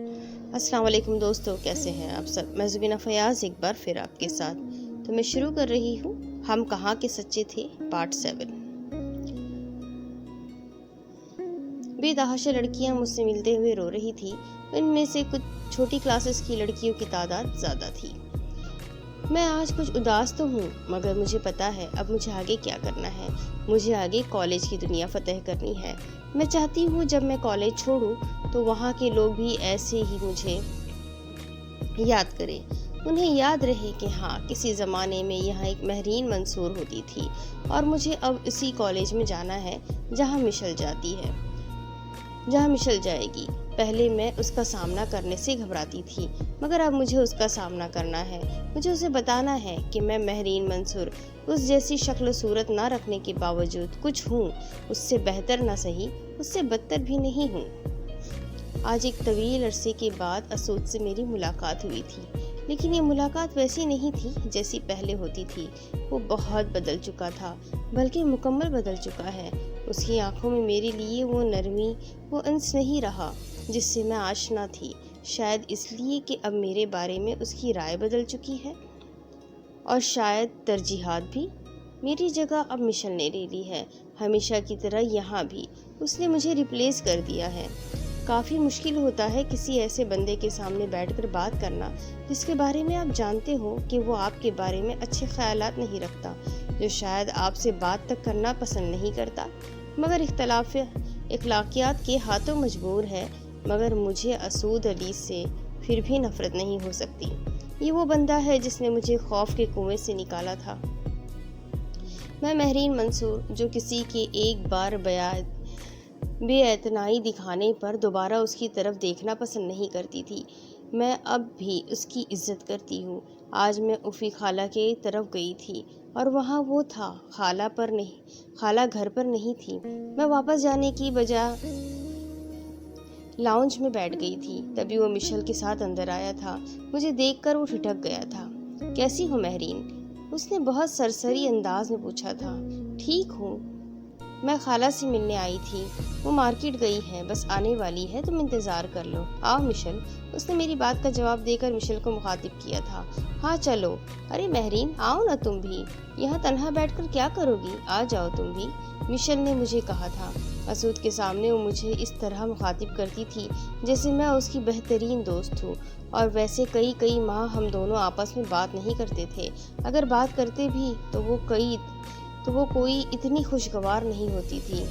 السلام علیکم دوستو، کیسے ہیں آپ سب؟ میں زبینہ فیاض ایک بار پھر آپ کے ساتھ تو میں شروع کر رہی ہوں ہم کہاں کے سچے تھے پارٹ 7۔ بے تحاشا لڑکیاں مجھ سے ملتے ہوئے رو رہی تھی۔ ان میں سے کچھ چھوٹی کلاسز کی لڑکیوں کی تعداد زیادہ تھی۔ میں آج کچھ اداس تو ہوں، مگر مجھے پتا ہے اب مجھے آگے کیا کرنا ہے۔ مجھے آگے کالج کی دنیا فتح کرنی ہے۔ میں چاہتی ہوں جب میں کالج چھوڑوں تو وہاں کے لوگ بھی ایسے ہی مجھے یاد کریں۔ انہیں یاد رہے کہ ہاں، کسی زمانے میں یہاں ایک مہرین منصور ہوتی تھی اور مجھے اب اسی کالج میں جانا ہے جہاں مشل جائے گی۔ پہلے میں اس کا سامنا کرنے سے گھبراتی تھی، مگر اب مجھے اس کا سامنا کرنا ہے۔ مجھے اسے بتانا ہے کہ میں مہرین منصور اس جیسی شکل و صورت نہ رکھنے کے باوجود کچھ ہوں، اس سے بہتر نہ سہی اس سے بدتر بھی نہیں ہوں۔ آج ایک طویل عرصے کے بعد اسود سے میری ملاقات ہوئی تھی، لیکن یہ ملاقات ویسی نہیں تھی جیسی پہلے ہوتی تھی۔ وہ بہت بدل چکا تھا، بلکہ مکمل بدل چکا ہے۔ اس کی آنکھوں میں میرے لیے وہ نرمی، وہ انس نہیں رہا جس سے میں آشنا تھی، شاید اس لیے کہ اب میرے بارے میں اس کی رائے بدل چکی ہے، اور شاید ترجیحات بھی۔ میری جگہ اب مشل نے لے لی ہے، ہمیشہ کی طرح یہاں بھی اس نے مجھے ریپلیس کر دیا ہے۔ کافی مشکل ہوتا ہے کسی ایسے بندے کے سامنے بیٹھ کر بات کرنا جس کے بارے میں آپ جانتے ہو کہ وہ آپ کے بارے میں اچھے خیالات نہیں رکھتا، جو شاید آپ سے بات تک کرنا پسند نہیں کرتا، مگر اختلاف اخلاقیات کے ہاتھوں مجبور ہے۔ مگر مجھے اسود علی سے پھر بھی نفرت نہیں ہو سکتی۔ یہ وہ بندہ ہے جس نے مجھے خوف کے کنویں سے نکالا تھا۔ میں مہرین منصور، جو کسی کے ایک بار بے اعتنائی دکھانے پر دوبارہ اس کی طرف دیکھنا پسند نہیں کرتی تھی، میں اب بھی اس کی عزت کرتی ہوں۔ آج میں افی خالہ کی طرف گئی تھی اور وہاں وہ تھا، خالہ گھر پر نہیں تھی۔ میں واپس جانے کی بجائے لاؤنج میں بیٹھ گئی تھی، تبھی وہ مشل کے ساتھ اندر آیا تھا۔ مجھے دیکھ کر وہ ٹھٹک گیا تھا۔ کیسی ہو مہرین؟ اس نے بہت سرسری انداز میں پوچھا تھا۔ ٹھیک ہوں، میں خالہ سے ملنے آئی تھی، وہ مارکیٹ گئی ہے، بس آنے والی ہے، تم انتظار کر لو۔ آؤ مشل، اس نے میری بات کا جواب دے کر مشل کو مخاطب کیا تھا۔ ہاں چلو۔ ارے مہرین، آؤ نا تم بھی، یہاں تنہا بیٹھ کر کیا کرو گی؟ آ جاؤ تم بھی، مشل نے مجھے کہا تھا۔ اسود کے سامنے وہ مجھے اس طرح مخاطب کرتی تھی جیسے میں اس کی بہترین دوست ہوں، اور ویسے کئی ماہ ہم دونوں آپس میں بات نہیں کرتے تھے۔ اگر بات کرتے بھی تو وہ کوئی اتنی خوشگوار نہیں ہوتی تھی۔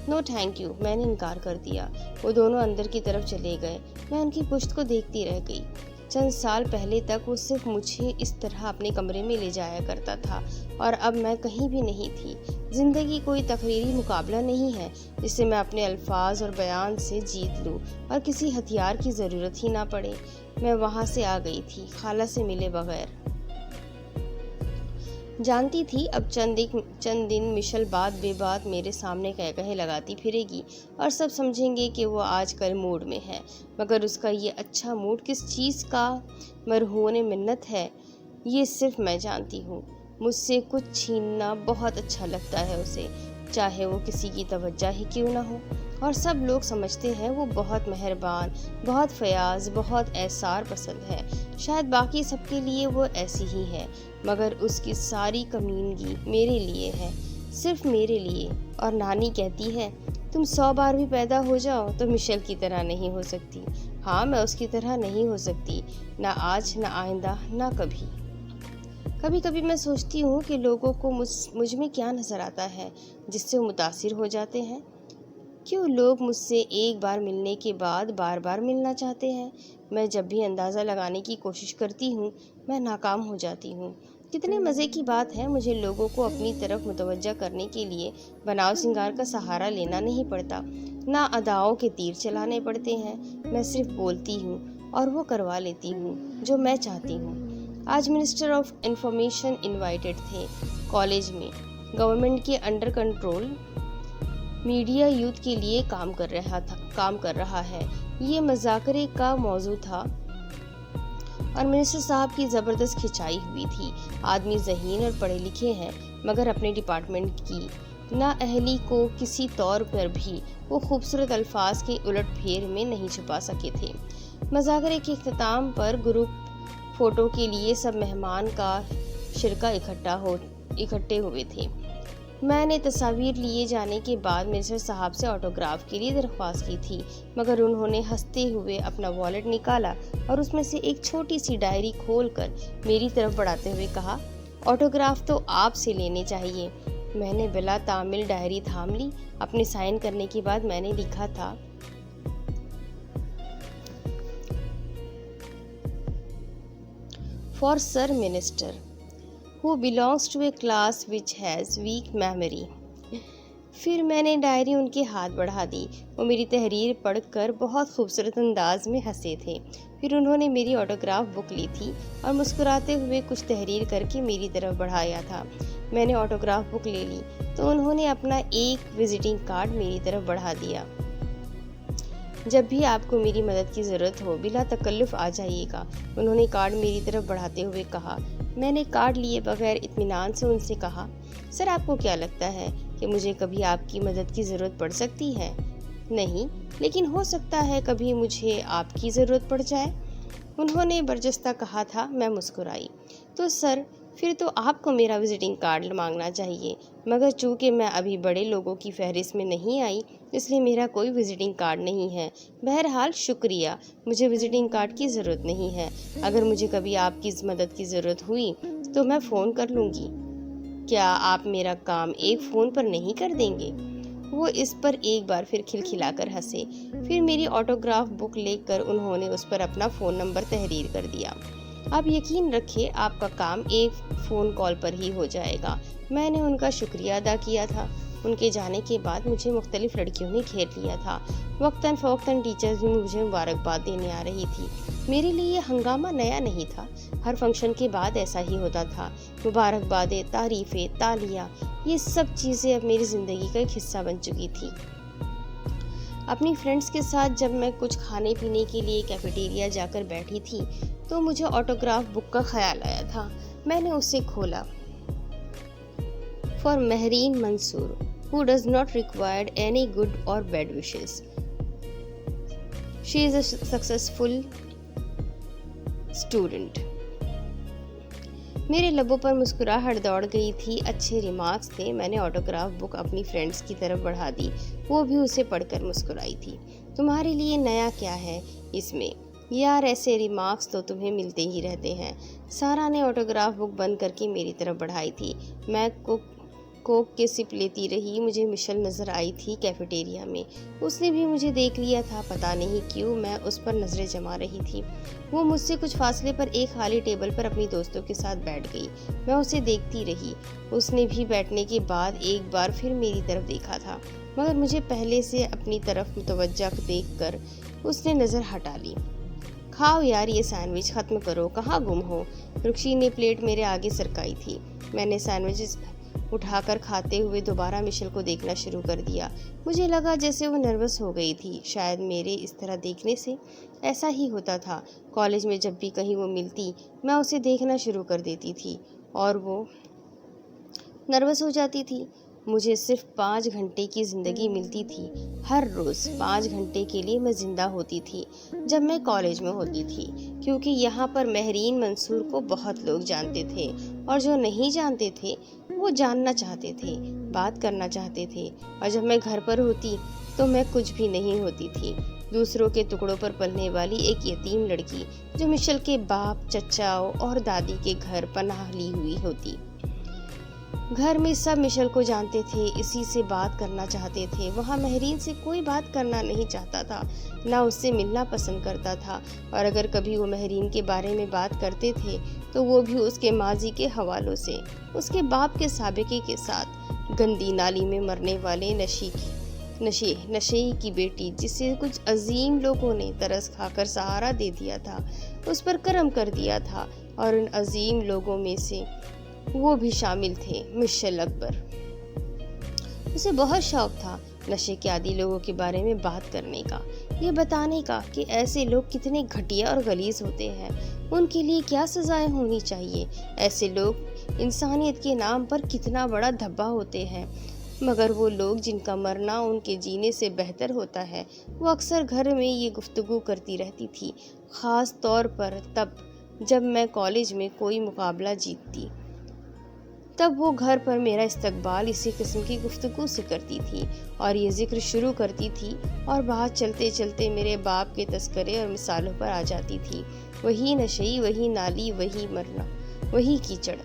نو تھینک یو، میں نے انکار کر دیا۔ وہ دونوں اندر کی طرف چلے گئے۔ میں ان کی پشت کو دیکھتی رہ گئی۔ چند سال پہلے تک وہ صرف مجھے اس طرح اپنے کمرے میں لے جایا کرتا تھا، اور اب میں کہیں بھی نہیں تھی۔ زندگی کوئی تقریری مقابلہ نہیں ہے جسے میں اپنے الفاظ اور بیان سے جیت لوں اور کسی ہتھیار کی ضرورت ہی نہ پڑے۔ میں وہاں سے آ گئی تھی، خالہ سے ملے بغیر۔ جانتی تھی اب چند دن مشل بات بے بات میرے سامنے قہقہے لگاتی پھرے گی اور سب سمجھیں گے کہ وہ آج کل موڈ میں ہے، مگر اس کا یہ اچھا موڈ کس چیز کا مرہون منت ہے، یہ صرف میں جانتی ہوں۔ مجھ سے کچھ چھیننا بہت اچھا لگتا ہے اسے، چاہے وہ کسی کی توجہ ہی کیوں نہ ہو، اور سب لوگ سمجھتے ہیں وہ بہت مہربان، بہت فیاض، بہت ایثار پسند ہے۔ شاید باقی سب کے لیے وہ ایسی ہی ہے، مگر اس کی ساری کمینگی میرے لیے ہے، صرف میرے لیے۔ اور نانی کہتی ہے تم 100 بار بھی پیدا ہو جاؤ تو مشل کی طرح نہیں ہو سکتی۔ ہاں، میں اس کی طرح نہیں ہو سکتی، نہ آج، نہ آئندہ، نہ کبھی۔ کبھی کبھی میں سوچتی ہوں کہ لوگوں کو مجھ میں کیا نظر آتا ہے جس سے وہ متاثر ہو جاتے ہیں۔ کیوں لوگ مجھ سے ایک بار ملنے کے بعد بار بار ملنا چاہتے ہیں؟ میں جب بھی اندازہ لگانے کی کوشش کرتی ہوں، میں ناکام ہو جاتی ہوں۔ کتنے مزے کی بات ہے، مجھے لوگوں کو اپنی طرف متوجہ کرنے کے لیے بناؤ سنگار کا سہارا لینا نہیں پڑتا، نہ اداؤں کے تیر چلانے پڑتے ہیں۔ میں صرف بولتی ہوں اور وہ کروا لیتی ہوں جو میں چاہتی ہوں۔ آج منسٹر آف انفارمیشن انوائٹڈ تھے کالج میں۔ گورنمنٹ کے انڈر کنٹرول میڈیا یوتھ کے لیے کام کر رہا ہے، یہ مذاکرے کا موضوع تھا، اور منسٹر صاحب کی زبردست کھنچائی ہوئی تھی۔ آدمی ذہین اور پڑھے لکھے ہیں، مگر اپنے ڈپارٹمنٹ کی نااہلی کو کسی طور پر بھی وہ خوبصورت الفاظ کے الٹ پھیر میں نہیں چھپا سکے تھے۔ مذاکرے کے اختتام پر گروپ فوٹو کے لیے سب مہمان کا شرکا اکٹھے ہوئے تھے۔ میں نے تصاویر لیے جانے کے بعد منسٹر صاحب سے آٹوگراف کے لیے درخواست کی تھی، مگر انہوں نے ہنستے ہوئے اپنا والیٹ نکالا اور اس میں سے ایک چھوٹی سی ڈائری کھول کر میری طرف بڑھاتے ہوئے کہا، آٹوگراف تو آپ سے لینے چاہیے۔ میں نے بلا تعمل ڈائری تھام لی۔ اپنے سائن کرنے کے بعد میں نے لکھا تھا، for sir minister who belongs to a class which has weak memory۔ پھر میں نے ڈائری ان کے ہاتھ بڑھا دی۔ وہ میری تحریر پڑھ کر بہت خوبصورت انداز میں ہنسے تھے۔ پھر انہوں نے میری آٹوگراف بک لی تھی اور مسکراتے ہوئے کچھ تحریر کر کے میری طرف بڑھایا تھا۔ میں نے آٹوگراف بک لے لی تو انہوں نے اپنا ایک وزٹنگ کارڈ میری طرف بڑھا دیا۔ جب بھی آپ کو میری مدد کی ضرورت ہو بلا تکلف آ جائیے گا، انہوں نے کارڈ میری طرف بڑھاتے ہوئے کہا۔ میں نے کارڈ لیے بغیر اطمینان سے ان سے کہا، سر آپ کو کیا لگتا ہے کہ مجھے کبھی آپ کی مدد کی ضرورت پڑ سکتی ہے؟ نہیں، لیکن ہو سکتا ہے کبھی مجھے آپ کی ضرورت پڑ جائے، انہوں نے برجستہ کہا تھا۔ میں مسکرائی۔ تو سر پھر تو آپ کو میرا وزٹنگ کارڈ مانگنا چاہیے، مگر چونکہ میں ابھی بڑے لوگوں کی فہرست میں نہیں آئی اس لیے میرا کوئی وزٹنگ کارڈ نہیں ہے۔ بہرحال شکریہ، مجھے وزٹنگ کارڈ کی ضرورت نہیں ہے۔ اگر مجھے کبھی آپ کی مدد کی ضرورت ہوئی تو میں فون کر لوں گی۔ کیا آپ میرا کام ایک فون پر نہیں کر دیں گے؟ وہ اس پر ایک بار پھر کھلکھلا کر ہنسے۔ پھر میری آٹوگراف بک لے کر انہوں نے اس پر اپنا فون نمبر تحریر کر دیا۔ آپ یقین رکھیں آپ کا کام ایک فون کال پر ہی ہو جائے گا۔ میں نے ان کا شکریہ ادا کیا تھا۔ ان کے جانے کے بعد مجھے مختلف لڑکیوں نے گھیر لیا تھا۔ وقتاً فوقتاً ٹیچرز بھی مجھے مبارکباد دینے آ رہی تھی۔ میرے لیے یہ ہنگامہ نیا نہیں تھا، ہر فنکشن کے بعد ایسا ہی ہوتا تھا۔ مبارکبادیں، تعریفیں، تالیاں، یہ سب چیزیں اب میری زندگی کا ایک حصہ بن چکی تھی۔ اپنی فرینڈز کے ساتھ جب میں کچھ کھانے پینے کے لیے کیفیٹیریا جا کر بیٹھی تھی تو مجھے آٹوگراف بک کا خیال آیا تھا۔ میں نے اسے کھولا۔ For Mehreen Mansoor who does not require any good or bad wishes, she is a successful student۔ میرے لبوں پر مسکراہٹ دوڑ گئی تھی۔ اچھے ریمارکس تھے۔ میں نے آٹوگراف بک اپنی فرینڈز کی طرف بڑھا دی۔ وہ بھی اسے پڑھ کر مسکرائی تھی۔ تمہارے لیے نیا کیا ہے اس میں؟ یار ایسے ریمارکس تو تمہیں ملتے ہی رہتے ہیں۔ سارا نے آٹوگراف بک بند کر کے میری طرف بڑھائی تھی۔ میں کوک کے سپ لیتی رہی۔ مجھے مشل نظر آئی تھی کیفیٹیریا میں۔ اس نے بھی مجھے دیکھ لیا تھا۔ پتہ نہیں کیوں میں اس پر نظریں جما رہی تھی۔ وہ مجھ سے کچھ فاصلے پر ایک خالی ٹیبل پر اپنی دوستوں کے ساتھ بیٹھ گئی۔ میں اسے دیکھتی رہی۔ اس نے بھی بیٹھنے کے بعد ایک بار پھر میری طرف دیکھا تھا، مگر مجھے پہلے سے اپنی طرف متوجہ دیکھ کر اس نے نظر ہٹا لی۔ کھاؤ یار یہ سینڈوچ ختم کرو، کہاں گم ہو؟ رکشی نے پلیٹ میرے آگے سرکائی تھی۔ میں نے سینڈوچ اٹھا کر کھاتے ہوئے دوبارہ مشل کو دیکھنا شروع کر دیا۔ مجھے لگا جیسے وہ نروس ہو گئی تھی۔ شاید میرے اس طرح دیکھنے سے ایسا ہی ہوتا تھا۔ کالج میں جب بھی کہیں وہ ملتی میں اسے دیکھنا شروع کر دیتی تھی اور وہ نروس ہو جاتی تھی۔ مجھے صرف 5 گھنٹے کی زندگی ملتی تھی۔ ہر روز 5 گھنٹے کے لیے میں زندہ ہوتی تھی جب میں کالج میں ہوتی تھی، کیونکہ یہاں پر مہرین منصور کو بہت لوگ جانتے تھے اور جو نہیں جانتے تھے وہ جاننا چاہتے تھے، بات کرنا چاہتے تھے۔ اور جب میں گھر پر ہوتی تو میں کچھ بھی نہیں ہوتی تھی، دوسروں کے ٹکڑوں پر پلنے والی ایک یتیم لڑکی جو مشل کے باپ، چچاؤں اور دادی کے گھر پناہ لی ہوئی ہوتی۔ گھر میں سب مشل کو جانتے تھے، اسی سے بات کرنا چاہتے تھے۔ وہاں مہرین سے کوئی بات کرنا نہیں چاہتا تھا، نہ اس سے ملنا پسند کرتا تھا، اور اگر کبھی وہ مہرین کے بارے میں بات کرتے تھے تو وہ بھی اس کے ماضی کے حوالوں سے، اس کے باپ کے سابقے کے ساتھ۔ گندی نالی میں مرنے والے نشے کی بیٹی جسے کچھ عظیم لوگوں نے ترس کھا کر سہارا دے دیا تھا، اس پر کرم کر دیا تھا، اور ان عظیم لوگوں میں سے وہ بھی شامل تھے مشل اکبر۔ اسے بہت شوق تھا نشے کے عادی لوگوں کے بارے میں بات کرنے کا، یہ بتانے کا کہ ایسے لوگ کتنے گھٹیا اور غلیظ ہوتے ہیں، ان کے لیے کیا سزائیں ہونی چاہیے، ایسے لوگ انسانیت کے نام پر کتنا بڑا دھبا ہوتے ہیں۔ مگر وہ لوگ جن کا مرنا ان کے جینے سے بہتر ہوتا ہے، وہ اکثر گھر میں یہ گفتگو کرتی رہتی تھی، خاص طور پر تب جب میں کالج میں کوئی مقابلہ جیتتی۔ تب وہ گھر پر میرا استقبال اسی قسم کی گفتگو سے کرتی تھی اور یہ ذکر شروع کرتی تھی، اور بات چلتے چلتے میرے باپ کے تذکرے اور مثالوں پر آ جاتی تھی۔ وہی نشئی، وہی نالی، وہی مرنا، وہی کیچڑ۔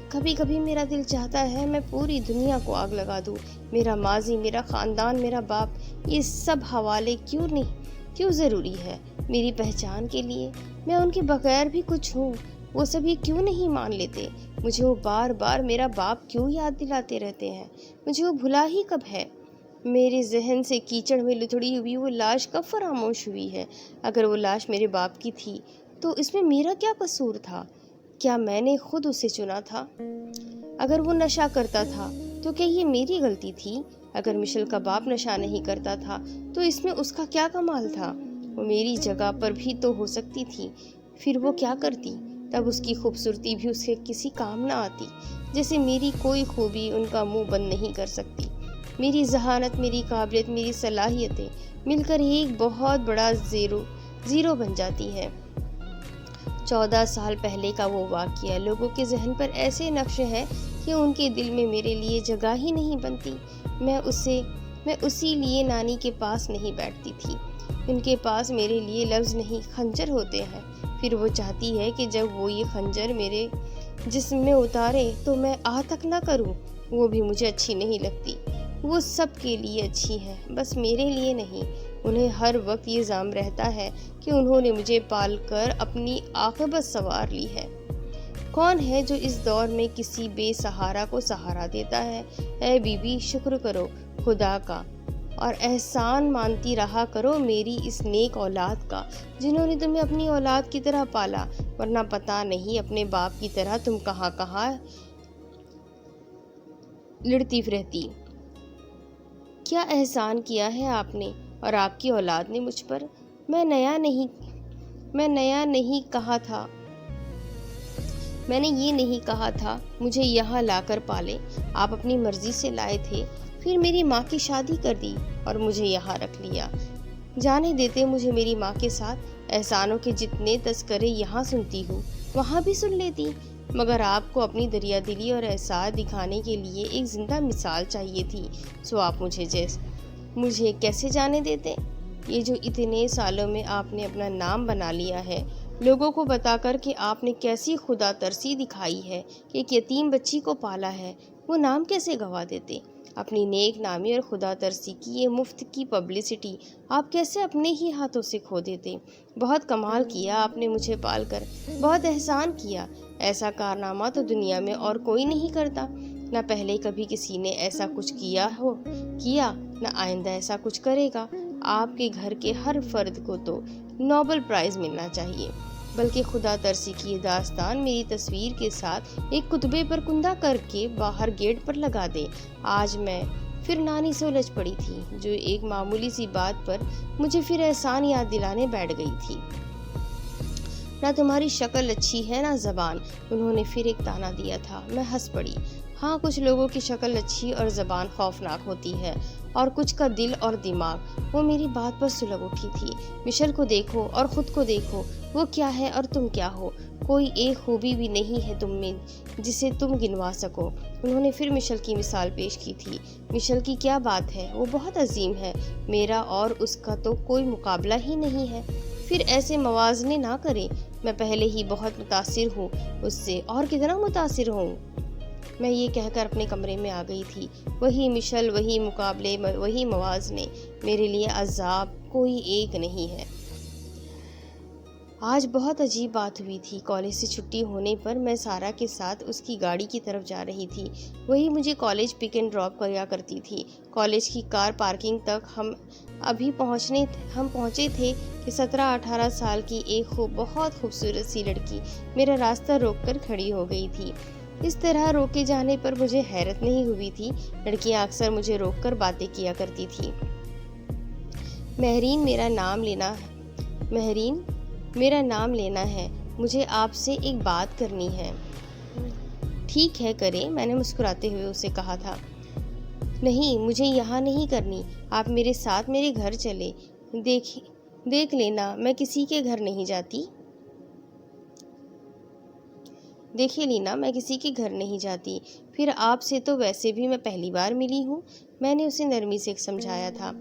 کبھی کبھی میرا دل چاہتا ہے میں پوری دنیا کو آگ لگا دوں۔ میرا ماضی، میرا خاندان، میرا باپ، یہ سب حوالے کیوں ضروری ہے میری پہچان کے لیے؟ میں ان کے بغیر بھی کچھ ہوں، وہ سب یہ کیوں نہیں مان لیتے؟ مجھے وہ بار بار میرا باپ کیوں یاد دلاتے رہتے ہیں؟ مجھے وہ بھلا ہی کب ہے؟ میرے ذہن سے کیچڑ میں لتھڑی ہوئی وہ لاش کب فراموش ہوئی ہے؟ اگر وہ لاش میرے باپ کی تھی تو اس میں میرا کیا قصور تھا؟ کیا میں نے خود اسے چنا تھا؟ اگر وہ نشہ کرتا تھا تو کیا یہ میری غلطی تھی؟ اگر مشل کا باپ نشہ نہیں کرتا تھا تو اس میں اس کا کیا کمال تھا؟ وہ میری جگہ پر بھی تو ہو سکتی تھی، پھر وہ کیا کرتی؟ تب اس کی خوبصورتی بھی اس کے کسی کام نہ آتی، جیسے میری کوئی خوبی ان کا منہ بند نہیں کر سکتی۔ میری ذہانت، میری قابلیت، میری صلاحیتیں مل کر ایک بہت بڑا زیرو بن جاتی ہے۔ 14 سال پہلے کا وہ واقعہ لوگوں کے ذہن پر ایسے نقش ہے کہ ان کے دل میں میرے لیے جگہ ہی نہیں بنتی۔ میں اسی لیے نانی کے پاس نہیں بیٹھتی تھی۔ ان کے پاس میرے لیے لفظ نہیں، خنجر ہوتے ہیں۔ پھر وہ چاہتی ہے کہ جب وہ یہ خنجر میرے جسم میں اتارے تو میں آہ تک نہ کروں۔ وہ بھی مجھے اچھی نہیں لگتی۔ وہ سب کے لیے اچھی ہے، بس میرے لیے نہیں۔ انہیں ہر وقت یہ ظلم رہتا ہے کہ انہوں نے مجھے پال کر اپنی عاقبت سنوار لی ہے۔ کون ہے جو اس دور میں کسی بے سہارا کو سہارا دیتا ہے؟ اے بی بی، شکر کرو خدا کا اور احسان مانتی رہا کرو میری اس نیک اولاد کا، جنہوں نے تمہیں اپنی اولاد کی طرح پالا، ورنہ پتہ نہیں اپنے باپ کی طرح تم کہاں کہاں لڑتی رہتی۔ کیا احسان کیا ہے آپ نے اور آپ کی اولاد نے مجھ پر؟ میں نے یہ نہیں کہا تھا مجھے یہاں لا کر پالے۔ آپ اپنی مرضی سے لائے تھے، پھر میری ماں کی شادی کر دی اور مجھے یہاں رکھ لیا۔ جانے دیتے مجھے میری ماں کے ساتھ، احسانوں کے جتنے تذکرے یہاں سنتی ہوں وہاں بھی سن لیتی۔ مگر آپ کو اپنی دریا دلی اور احساس دکھانے کے لیے ایک زندہ مثال چاہیے تھی، سو آپ مجھے کیسے جانے دیتے؟ یہ جو اتنے سالوں میں آپ نے اپنا نام بنا لیا ہے، لوگوں کو بتا کر کہ آپ نے کیسی خدا ترسی دکھائی ہے کہ ایک یتیم بچی کو پالا ہے، وہ نام کیسے گوا دیتے؟ اپنی نیک نامی اور خدا ترسی کی یہ مفت کی پبلسٹی آپ کیسے اپنے ہی ہاتھوں سے کھو دیتے؟ بہت کمال کیا آپ نے مجھے پال کر، بہت احسان کیا۔ ایسا کارنامہ تو دنیا میں اور کوئی نہیں کرتا، نہ پہلے کبھی کسی نے ایسا کچھ کیا نہ آئندہ ایسا کچھ کرے گا۔ آپ کے گھر کے ہر فرد کو تو نوبل پرائز ملنا چاہیے۔ بلکہ خدا ترسی کی یہ داستان میری تصویر کے ساتھ ایک کتبے پر کندہ کر کے باہر گیٹ پر لگا دے۔ آج میں پھر نانی سے الجھ پڑی تھی، جو ایک معمولی سی بات پر مجھے پھر احسان یاد دلانے بیٹھ گئی تھی۔ نہ تمہاری شکل اچھی ہے نہ زبان، انہوں نے پھر ایک تانا دیا تھا۔ میں ہنس پڑی۔ ہاں، کچھ لوگوں کی شکل اچھی اور زبان خوفناک ہوتی ہے، اور کچھ کا دل اور دماغ۔ وہ میری بات پر سلگ اٹھی تھی۔ مشل کو دیکھو اور خود کو دیکھو، وہ کیا ہے اور تم کیا ہو؟ کوئی ایک خوبی بھی نہیں ہے تم میں جسے تم گنوا سکو۔ انہوں نے پھر مشل کی مثال پیش کی تھی۔ مشل کی کیا بات ہے، وہ بہت عظیم ہے، میرا اور اس کا تو کوئی مقابلہ ہی نہیں ہے۔ پھر ایسے موازنے نہ کریں، میں پہلے ہی بہت متاثر ہوں اس سے، اور کتنا متاثر ہوں۔ میں یہ کہہ کر اپنے کمرے میں آ گئی تھی۔ وہی مشل، وہی مقابلے، وہی موازنے، میرے لیے عذاب کوئی ایک نہیں ہے۔ آج بہت عجیب بات ہوئی تھی۔ کالج سے چھٹی ہونے پر میں سارا کے ساتھ اس کی گاڑی کی طرف جا رہی تھی۔ وہی مجھے کالج پک اینڈ ڈراپ کیا کرتی تھی۔ کالج کی کار پارکنگ تک ہم پہنچے تھے کہ 17-18 سال کی ایک بہت خوبصورت سی لڑکی میرا راستہ روک کر کھڑی ہو گئی تھی۔ اس طرح روکے جانے پر مجھے حیرت نہیں ہوئی تھی۔ لڑکیاں اکثر مجھے روک کر باتیں کیا کرتی تھیں۔ مہرین، میرا نام لینا ہے، مجھے آپ سے ایک بات کرنی ہے۔ ٹھیک ہے، کریں، میں نے مسکراتے ہوئے اسے کہا تھا۔ نہیں، مجھے یہاں نہیں کرنی، آپ میرے ساتھ میرے گھر چلے۔ دیکھ لینا میں کسی کے گھر نہیں جاتی۔ دیکھے لینا میں کسی کے گھر نہیں جاتی، پھر آپ سے تو ویسے بھی میں پہلی بار ملی ہوں۔ میں نے اسے نرمی سے سمجھایا تھا۔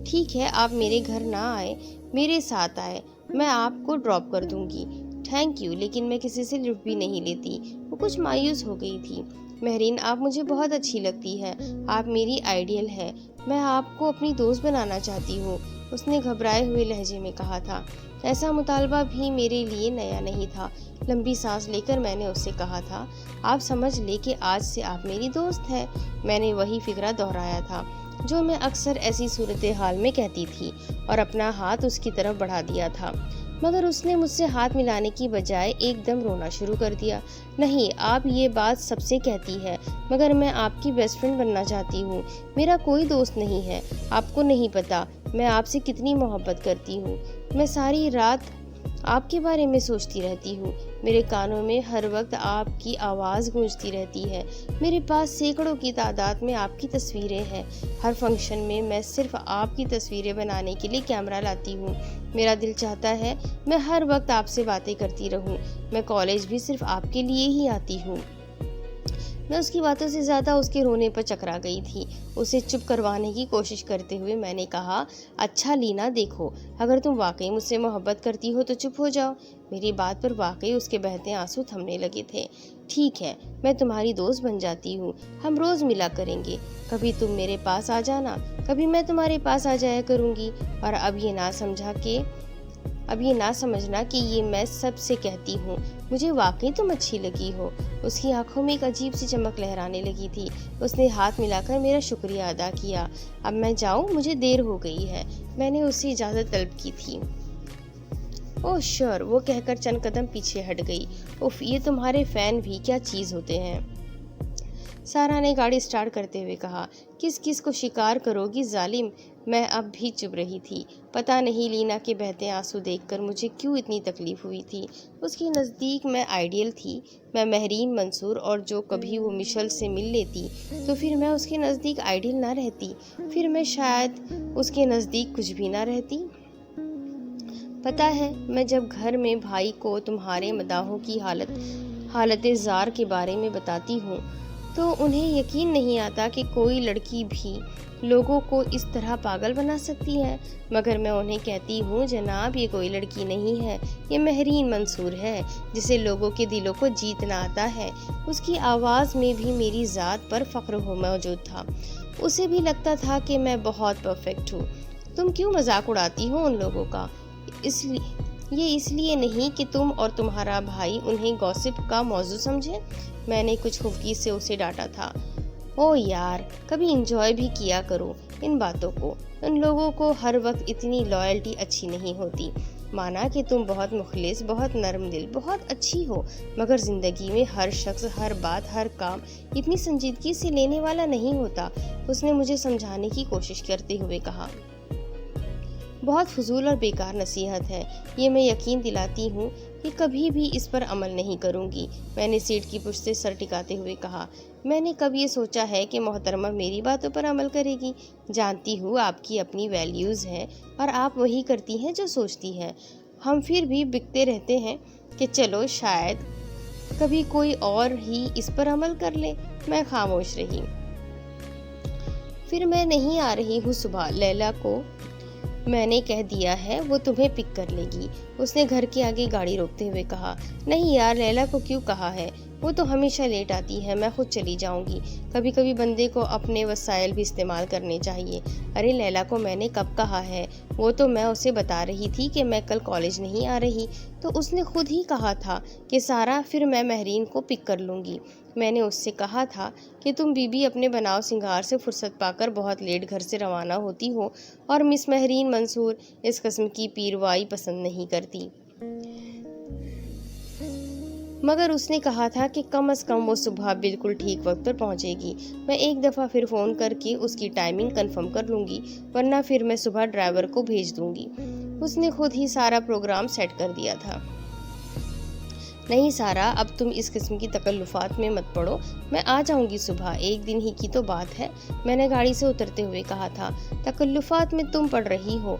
ٹھیک ہے، آپ میرے گھر نہ آئے، میرے ساتھ آئے، میں آپ کو ڈراپ کر دوں گی۔ تھینک یو، لیکن میں کسی سے لفٹ بھی نہیں لیتی۔ وہ کچھ مایوس ہو گئی تھی۔ مہرین، آپ مجھے بہت اچھی لگتی ہے، آپ میری آئیڈیل ہے، میں آپ کو اپنی دوست بنانا چاہتی ہوں، اس نے گھبرائے ہوئے لہجے میں کہا تھا۔ ایسا مطالبہ بھی میرے لیے نیا نہیں تھا۔ لمبی سانس لے کر میں نے اس سے کہا تھا، آپ سمجھ لے کہ آج سے آپ میری دوست ہے۔ میں نے وہی فقرہ دہرایا تھا جو میں اکثر ایسی صورتحال میں کہتی تھی، اور اپنا ہاتھ اس کی طرف بڑھا دیا تھا، مگر اس نے مجھ سے ہاتھ ملانے کی بجائے ایک دم رونا شروع کر دیا۔ نہیں، آپ یہ بات سب سے کہتی ہے، مگر میں آپ کی بیسٹ فرینڈ بننا چاہتی ہوں، میرا کوئی دوست نہیں ہے۔ آپ کو نہیں پتا میں آپ سے کتنی محبت کرتی ہوں۔ میں ساری رات آپ کے بارے میں سوچتی رہتی ہوں، میرے کانوں میں ہر وقت آپ کی آواز گونجتی رہتی ہے، میرے پاس سینکڑوں کی تعداد میں آپ کی تصویریں ہیں، ہر فنکشن میں میں صرف آپ کی تصویریں بنانے کے لیے کیمرہ لاتی ہوں۔ میرا دل چاہتا ہے میں ہر وقت آپ سے باتیں کرتی رہوں، میں کالج بھی صرف آپ کے لیے ہی آتی ہوں۔ میں اس کی باتوں سے زیادہ اس کے رونے پر چکرا گئی تھی۔ اسے چپ کروانے کی کوشش کرتے ہوئے میں نے کہا، اچھا لینا، دیکھو، اگر تم واقعی مجھ سے محبت کرتی ہو تو چپ ہو جاؤ۔ میری بات پر واقعی اس کے بہتے آنسو تھمنے لگے تھے۔ ٹھیک ہے، میں تمہاری دوست بن جاتی ہوں، ہم روز ملا کریں گے، کبھی تم میرے پاس آ جانا، کبھی میں تمہارے پاس آ جایا کروں گی، اور اب یہ نہ سمجھنا کہ یہ میں سب سے کہتی ہوں، مجھے واقعی تم اچھی لگی ہو۔ اس کی آنکھوں میں ایک عجیب سی چمک لہرانے لگی تھی۔ اس نے ہاتھ ملا کر میرا شکریہ ادا کیا۔ اب میں جاؤں، مجھے دیر ہو گئی ہے، میں نے اس سے اجازت طلب کی تھی۔ اوہ شور، وہ کہہ کر چند قدم پیچھے ہٹ گئی۔ اف، یہ تمہارے فین بھی کیا چیز ہوتے ہیں۔ سارا نے گاڑی سٹارٹ کرتے ہوئے کہا۔ کس کس کو شکار کرو گی ظالم۔ میں اب بھی چپ رہی تھی۔ پتہ نہیں لینا کے بہتے آنسو دیکھ کر مجھے کیوں اتنی تکلیف ہوئی تھی۔ اس کے نزدیک میں آئیڈیل تھی، میں مہرین منصور، اور جو کبھی وہ مشل سے مل لیتی تو پھر میں اس کے نزدیک آئیڈیل نہ رہتی، پھر میں شاید اس کے نزدیک کچھ بھی نہ رہتی۔ پتہ ہے، میں جب گھر میں بھائی کو تمہارے مداحوں کی حالت زار کے بارے میں بتاتی ہوں تو انہیں یقین نہیں آتا کہ کوئی لڑکی بھی لوگوں کو اس طرح پاگل بنا سکتی ہے، مگر میں انہیں کہتی ہوں، جناب، یہ کوئی لڑکی نہیں ہے، یہ مہرین منصور ہے، جسے لوگوں کے دلوں کو جیتنا آتا ہے۔ اس کی آواز میں بھی میری ذات پر فخر موجود تھا۔ اسے بھی لگتا تھا کہ میں بہت پرفیکٹ ہوں۔ تم کیوں مذاق اڑاتی ہو ان لوگوں کا؟ یہ اس لیے نہیں کہ تم اور تمہارا بھائی انہیں گوسپ کا موضوع سمجھے۔ میں نے کچھ خفگی سے اسے ڈانٹا تھا۔ او یار، کبھی انجوائے بھی کیا کرو ان باتوں کو۔ ان لوگوں کو ہر وقت اتنی لائلٹی اچھی نہیں ہوتی۔ مانا کہ تم بہت مخلص، بہت نرم دل، بہت اچھی ہو، مگر زندگی میں ہر شخص، ہر بات، ہر کام اتنی سنجیدگی سے لینے والا نہیں ہوتا۔ اس نے مجھے سمجھانے کی کوشش کرتے ہوئے کہا۔ بہت فضول اور بیکار نصیحت ہے یہ، میں یقین دلاتی ہوں کہ کبھی بھی اس پر عمل نہیں کروں گی۔ میں نے سیٹ کی پشت سے سر ٹکاتے ہوئے کہا۔ میں نے کب یہ سوچا ہے کہ محترمہ میری باتوں پر عمل کرے گی؟ جانتی ہوں آپ کی اپنی ویلیوز ہیں اور آپ وہی کرتی ہیں جو سوچتی ہیں۔ ہم پھر بھی بکتے رہتے ہیں کہ چلو شاید کبھی کوئی اور ہی اس پر عمل کر لے۔ میں خاموش رہی۔ پھر میں نہیں آ رہی ہوں صبح، لیلا کو میں نے کہہ دیا ہے، وہ تمہیں پک کر لے گی۔ اس نے گھر کے آگے گاڑی روکتے ہوئے کہا۔ نہیں یار، لیلا کو کیوں کہا ہے؟ وہ تو ہمیشہ لیٹ آتی ہے، میں خود چلی جاؤں گی۔ کبھی کبھی بندے کو اپنے وسائل بھی استعمال کرنے چاہیے۔ ارے لیلا کو میں نے کب کہا ہے؟ وہ تو میں اسے بتا رہی تھی کہ میں کل کالج نہیں آ رہی، تو اس نے خود ہی کہا تھا کہ سارا، پھر میں مہرین کو پک کر لوں گی۔ میں نے اس سے کہا تھا کہ تم بی اپنے بناؤ سنگار سے فرصت پا کر بہت لیٹ گھر سے روانہ ہوتی ہو، اور مس مہرین منصور اس قسم کی پیروائی پسند نہیں کرتی۔ مگر اس نے کہا تھا کہ کم از کم وہ صبح بالکل ٹھیک وقت پر پہنچے گی۔ میں ایک دفعہ پھر فون کر کے اس کی ٹائمنگ کنفرم کر لوں گی، ورنہ پھر میں صبح ڈرائیور کو بھیج دوں گی۔ اس نے خود ہی سارا پروگرام سیٹ کر دیا تھا۔ نہیں سارا، اب تم اس قسم کی تکلفات میں مت پڑو، میں آ جاؤں گی صبح، ایک دن ہی کی تو بات ہے، میں نے گاڑی سے اترتے ہوئے کہا تھا۔ تکلفات میں تم پڑ رہی ہو؟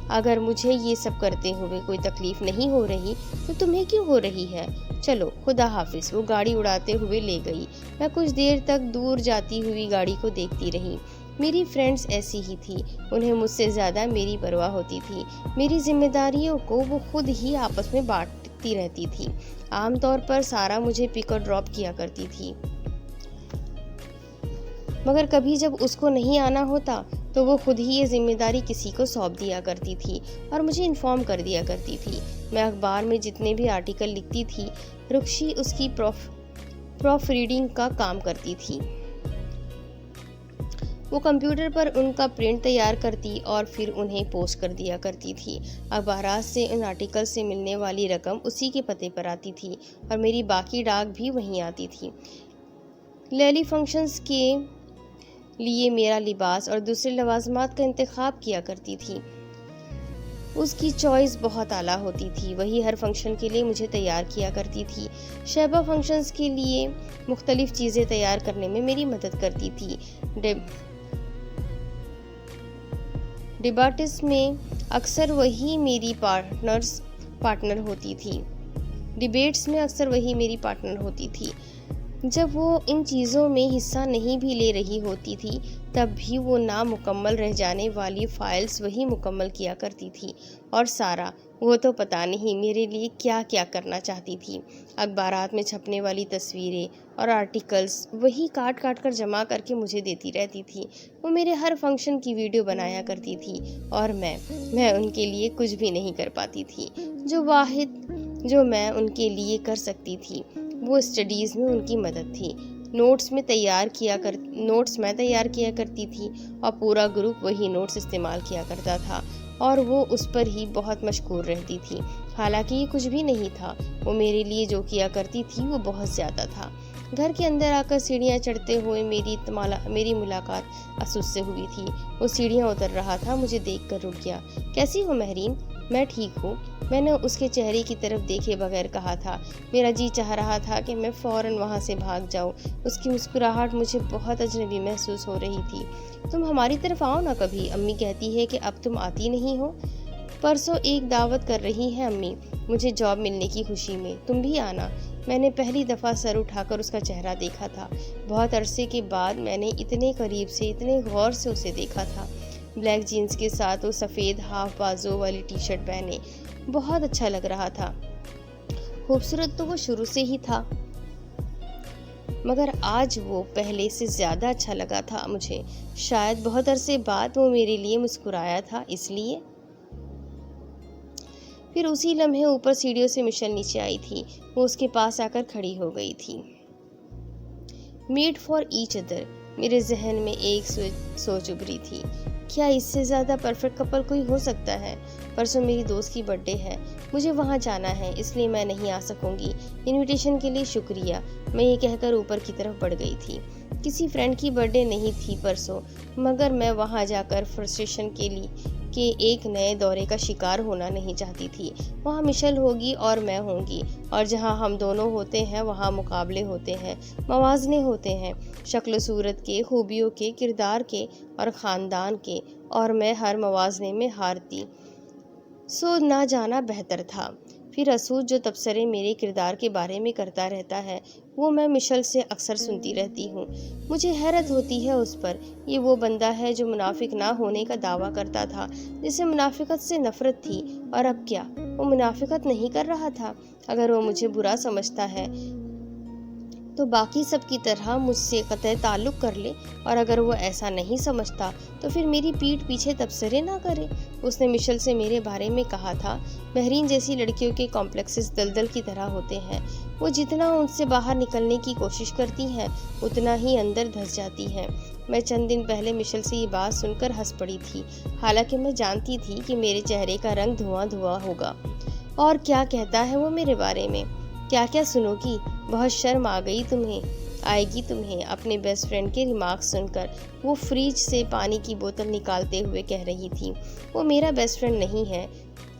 اگر مجھے یہ سب کرتے ہوئے کوئی تکلیف نہیں ہو رہی تو تمہیں کیوں ہو رہی ہے؟ چلو خدا حافظ۔ وہ گاڑی اڑاتے ہوئے لے گئی۔ میں کچھ دیر تک دور جاتی ہوئی گاڑی کو دیکھتی رہی۔ میری فرینڈز ایسی ہی تھی، انہیں مجھ سے زیادہ میری پرواہ ہوتی تھی۔ میری ذمہ داریوں کو وہ خود ہی آپس میں بانٹتی رہتی تھی۔ عام طور پر سارا مجھے پک اور ڈراپ کیا کرتی تھی، مگر کبھی جب اس کو نہیں آنا ہوتا تو وہ خود ہی یہ ذمہ داری کسی کو سونپ دیا کرتی تھی اور مجھے انفارم کر دیا کرتی تھی۔ میں اخبار میں جتنے بھی آرٹیکل لکھتی تھی، رکشی اس کی پروف ریڈنگ کا کام کرتی تھی۔ وہ کمپیوٹر پر ان کا پرنٹ تیار کرتی اور پھر انہیں پوسٹ کر دیا کرتی تھی۔ اخبارات سے ان آرٹیکل سے ملنے والی رقم اسی کے پتے پر آتی تھی اور میری باقی ڈاک بھی وہیں آتی تھی۔ لیلی فنکشنز کے لیے میرا لباس اور دوسرے لوازمات کا انتخاب کیا کرتی تھی۔ اس کی چوائس بہت اعلیٰ ہوتی تھی، وہی ہر فنکشن کے لیے مجھے تیار کیا کرتی تھی۔ شیبہ فنکشنز کے لیے مختلف چیزیں تیار کرنے میں میری مدد کرتی تھی۔ ڈیباٹس میں اکثر وہی میری پارٹنر ہوتی تھی۔ ڈیبیٹس میں اکثر وہی میری پارٹنر ہوتی تھی۔ جب وہ ان چیزوں میں حصہ نہیں بھی لے رہی ہوتی تھی تب بھی وہ نامکمل رہ جانے والی فائلز وہی مکمل کیا کرتی تھی۔ اور سارا، وہ تو پتہ نہیں میرے لیے کیا کیا کرنا چاہتی تھی۔ اخبارات میں چھپنے والی تصویریں اور آرٹیکلز وہی کاٹ کاٹ کر جمع کر کے مجھے دیتی رہتی تھی۔ وہ میرے ہر فنکشن کی ویڈیو بنایا کرتی تھی اور میں ان کے لیے کچھ بھی نہیں کر پاتی تھی۔ جو واحد جو میں ان کے لیے کر سکتی تھی وہ اسٹڈیز میں ان کی مدد تھی۔ نوٹس میں تیار کیا کرتی تھی اور پورا گروپ وہی نوٹس استعمال کیا کرتا تھا اور وہ اس پر ہی بہت مشغول رہتی تھی۔ حالانکہ یہ کچھ بھی نہیں تھا، وہ میرے لیے جو کیا کرتی تھی وہ بہت زیادہ تھا۔ گھر کے اندر آ کر سیڑھیاں چڑھتے ہوئے میری ملاقات اسود سے ہوئی تھی۔ وہ سیڑھیاں اتر رہا تھا، مجھے دیکھ کر رک گیا۔ کیسی ہو مہرین؟ میں ٹھیک ہوں، میں نے اس کے چہرے کی طرف دیکھے بغیر کہا تھا۔ میرا جی چاہ رہا تھا کہ میں فوراً وہاں سے بھاگ جاؤں۔ اس کی مسکراہٹ مجھے بہت اجنبی محسوس ہو رہی تھی۔ تم ہماری طرف آؤ نا کبھی، امی کہتی ہے کہ اب تم آتی نہیں ہو۔ پرسوں ایک دعوت کر رہی ہیں امی، مجھے جاب ملنے کی خوشی میں، تم بھی آنا۔ میں نے پہلی دفعہ سر اٹھا کر اس کا چہرہ دیکھا تھا۔ بہت عرصے کے بعد میں نے اتنے قریب سے، اتنے غور سے اسے دیکھا تھا۔ بلیک جینز کے ساتھ وہ سفید ہاف بازو والی ٹی شرٹ پہنے بہت اچھا لگ رہا تھا۔ خوبصورت تو وہ شروع سے ہی تھا، مگر آج وہ پہلے سے زیادہ اچھا لگا تھا مجھے۔ شاید بہت عرصے بعد وہ میرے لیے مسکرایا تھا، اس لیے۔ پھر اسی لمحے اوپر سیڑھیوں سے مشل نیچے آئی تھی۔ وہ اس کے پاس آ کر کھڑی ہو گئی تھی۔ میڈ فار ایچ ادر، میرے ذہن میں ایک سوچ ابھری تھی، کیا اس سے زیادہ پرفیکٹ کپل کوئی ہو سکتا ہے؟ پرسوں میری دوست کی برتھ ڈے ہے، مجھے وہاں جانا ہے، اس لیے میں نہیں آ سکوں گی۔ انویٹیشن کے لیے شکریہ، میں یہ کہہ کر اوپر کی طرف بڑھ گئی تھی۔ کسی فرینڈ کی برتھ ڈے نہیں تھی پرسوں، مگر میں وہاں جا کر فرسٹریشن کے ایک نئے دورے کا شکار ہونا نہیں چاہتی تھی۔ وہاں مشل ہوگی اور میں ہوں گی، اور جہاں ہم دونوں ہوتے ہیں وہاں مقابلے ہوتے ہیں، موازنے ہوتے ہیں، شکل و صورت کے، خوبیوں کے، کردار کے اور خاندان کے، اور میں ہر موازنے میں ہارتی، سو نہ جانا بہتر تھا۔ پھر اسود جو تبصرے میرے کردار کے بارے میں کرتا رہتا ہے وہ میں مشل سے اکثر سنتی رہتی ہوں۔ مجھے حیرت ہوتی ہے اس پر، یہ وہ بندہ ہے جو منافق نہ ہونے کا دعویٰ کرتا تھا، جسے منافقت سے نفرت تھی، اور اب کیا وہ منافقت نہیں کر رہا تھا؟ اگر وہ مجھے برا سمجھتا ہے تو باقی سب کی طرح مجھ سے قطع تعلق کر لے، اور اگر وہ ایسا نہیں سمجھتا تو پھر میری پیٹھ پیچھے تبصرے نہ کرے۔ اس نے مشل سے میرے بارے میں کہا تھا، مہرین جیسی لڑکیوں کے کمپلیکسز دلدل کی طرح ہوتے ہیں، وہ جتنا ان سے باہر نکلنے کی کوشش کرتی ہیں اتنا ہی اندر دھس جاتی ہیں۔ میں چند دن پہلے مشل سے یہ بات سن کر ہنس پڑی تھی، حالانکہ میں جانتی تھی کہ میرے چہرے کا رنگ دھواں دھواں ہوگا۔ اور کیا کہتا ہے وہ میرے بارے میں؟ کیا کیا سنو گی؟ بہت شرم آئے گی تمہیں اپنے بیسٹ فرینڈ کے ریمارکس سن کر، وہ فریج سے پانی کی بوتل نکالتے ہوئے کہہ رہی تھی۔ وہ میرا بیسٹ فرینڈ نہیں ہے،